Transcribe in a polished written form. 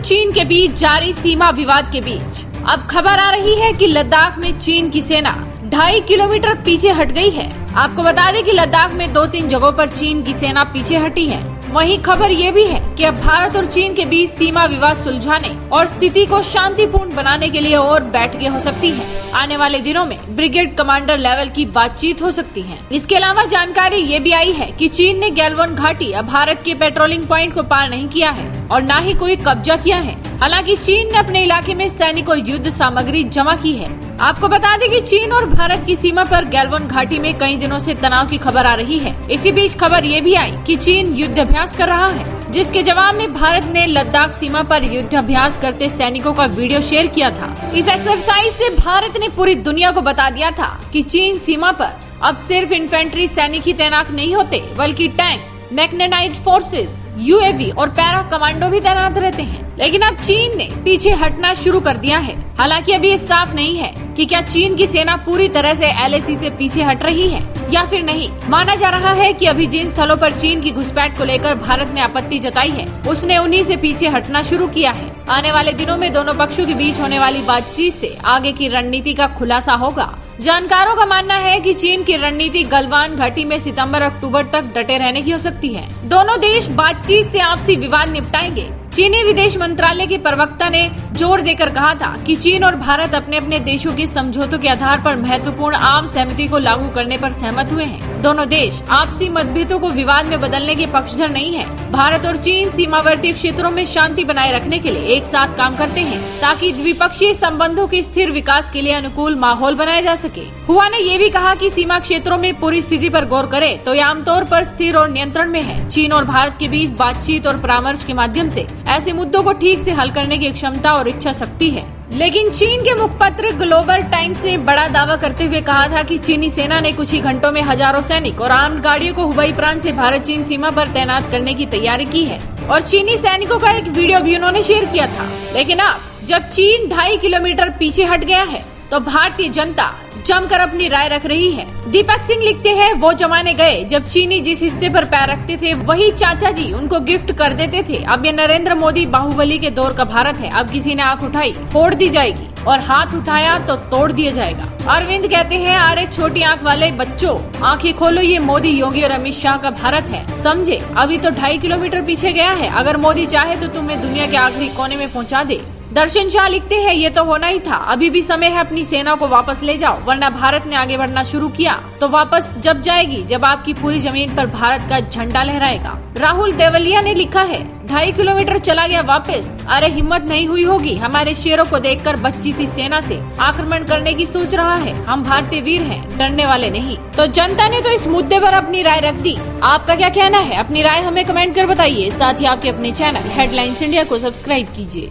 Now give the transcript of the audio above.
और चीन के बीच जारी सीमा विवाद के बीच अब खबर आ रही है कि लद्दाख में चीन की सेना 2.5 किलोमीटर पीछे हट गई है। आपको बता दें कि लद्दाख में 2-3 जगहों पर चीन की सेना पीछे हटी है। वहीं खबर ये भी है कि अब भारत और चीन के बीच सीमा विवाद सुलझाने और स्थिति को शांतिपूर्ण बनाने के लिए और बैठकें हो सकती हैं। आने वाले दिनों में ब्रिगेड कमांडर लेवल की बातचीत हो सकती है। इसके अलावा जानकारी ये भी आई है कि चीन ने गैल्वन घाटी अब भारत के पेट्रोलिंग पॉइंट को पार नहीं किया है और न ही कोई कब्जा किया है। हालांकि चीन ने अपने इलाके में सैनिक और युद्ध सामग्री जमा की है। आपको बता दें कि चीन और भारत की सीमा पर गैल्वन घाटी में कई दिनों से तनाव की खबर आ रही है। इसी बीच खबर ये भी आई कि चीन युद्ध अभ्यास कर रहा है, जिसके जवाब में भारत ने लद्दाख सीमा पर युद्ध अभ्यास करते सैनिकों का वीडियो शेयर किया था। इस एक्सरसाइज से भारत ने पूरी दुनिया को बता दिया था कि चीन सीमा पर अब सिर्फ इन्फेंट्री सैनिक ही तैनात नहीं होते, बल्कि टैंक, मैग्नेटाइज्ड फोर्सेस, यूएवी और पैरा कमांडो भी तैनात रहते हैं। लेकिन अब चीन ने पीछे हटना शुरू कर दिया है। हालांकि अभी ये साफ नहीं है कि क्या चीन की सेना पूरी तरह से एलएसी से पीछे हट रही है या फिर नहीं। माना जा रहा है कि अभी जिन स्थलों पर चीन की घुसपैठ को लेकर भारत ने आपत्ति जताई है, उसने उन्हीं से पीछे हटना शुरू किया है। आने वाले दिनों में दोनों पक्षों के बीच होने वाली बातचीत से आगे की रणनीति का खुलासा होगा। जानकारों का मानना है कि चीन की रणनीति गलवान घाटी में सितंबर-अक्टूबर तक डटे रहने की हो सकती है। दोनों देश बातचीत से आपसी विवाद निपटाएंगे। चीनी विदेश मंत्रालय के प्रवक्ता ने जोर देकर कहा था कि चीन और भारत अपने अपने देशों के समझौतों के आधार पर महत्वपूर्ण आम सहमति को लागू करने पर सहमत हुए हैं। दोनों देश आपसी मतभेदों को विवाद में बदलने के पक्षधर नहीं है। भारत और चीन सीमावर्ती क्षेत्रों में शांति बनाए रखने के लिए एक साथ काम करते हैं, ताकि द्विपक्षीय संबंधों के स्थिर विकास के लिए अनुकूल माहौल बनाया जा सके। हुआ ने ये भी कहा कि सीमा क्षेत्रों में पूरी स्थिति पर गौर करे तो ये आमतौर पर स्थिर और नियंत्रण में है। चीन और भारत के बीच बातचीत और परामर्श के माध्यम से ऐसे मुद्दों को ठीक से हल करने की क्षमता और इच्छा शक्ति है। लेकिन चीन के मुखपत्र ग्लोबल टाइम्स ने बड़ा दावा करते हुए कहा था कि चीनी सेना ने कुछ ही घंटों में हजारों सैनिक और आर्म्ड गाड़ियों को हुबई प्रांत से भारत चीन सीमा पर तैनात करने की तैयारी की है और चीनी सैनिकों का एक वीडियो भी उन्होंने शेयर किया था। लेकिन अब जब चीन 2.5 किलोमीटर पीछे हट गया है तो भारतीय जनता जमकर अपनी राय रख रही है। दीपक सिंह लिखते हैं, वो जमाने गए जब चीनी जिस हिस्से पर पैर रखते थे वही चाचा जी उनको गिफ्ट कर देते थे। अब ये नरेंद्र मोदी बाहुबली के दौर का भारत है। अब किसी ने आंख उठाई फोड़ दी जाएगी और हाथ उठाया तो तोड़ दिया जाएगा। अरविंद कहते हैं, अरे छोटी आंख वाले बच्चों, आंखें खोलो, ये मोदी, योगी और अमित शाह का भारत है, समझे। अभी तो 2.5 किलोमीटर पीछे गया है। अगर मोदी चाहे तो तुम्हें दुनिया के आखिरी कोने में पहुंचा दे। दर्शन शाह लिखते हैं, ये तो होना ही था। अभी भी समय है, अपनी सेना को वापस ले जाओ, वरना भारत ने आगे बढ़ना शुरू किया तो वापस जब जाएगी जब आपकी पूरी जमीन पर भारत का झंडा लहराएगा। राहुल देवलिया ने लिखा है, 2.5 किलोमीटर चला गया वापस। अरे हिम्मत नहीं हुई होगी हमारे शेरों को देखकर बच्ची सी सेना से आक्रमण करने की सोच रहा है। हम भारतीय वीर हैं, डरने वाले नहीं। तो जनता ने तो इस मुद्दे पर अपनी राय रख दी। आपका क्या कहना है? अपनी राय हमें कमेंट कर बताइए। साथ ही आपके अपने चैनल हेडलाइंस इंडिया को सब्सक्राइब कीजिए।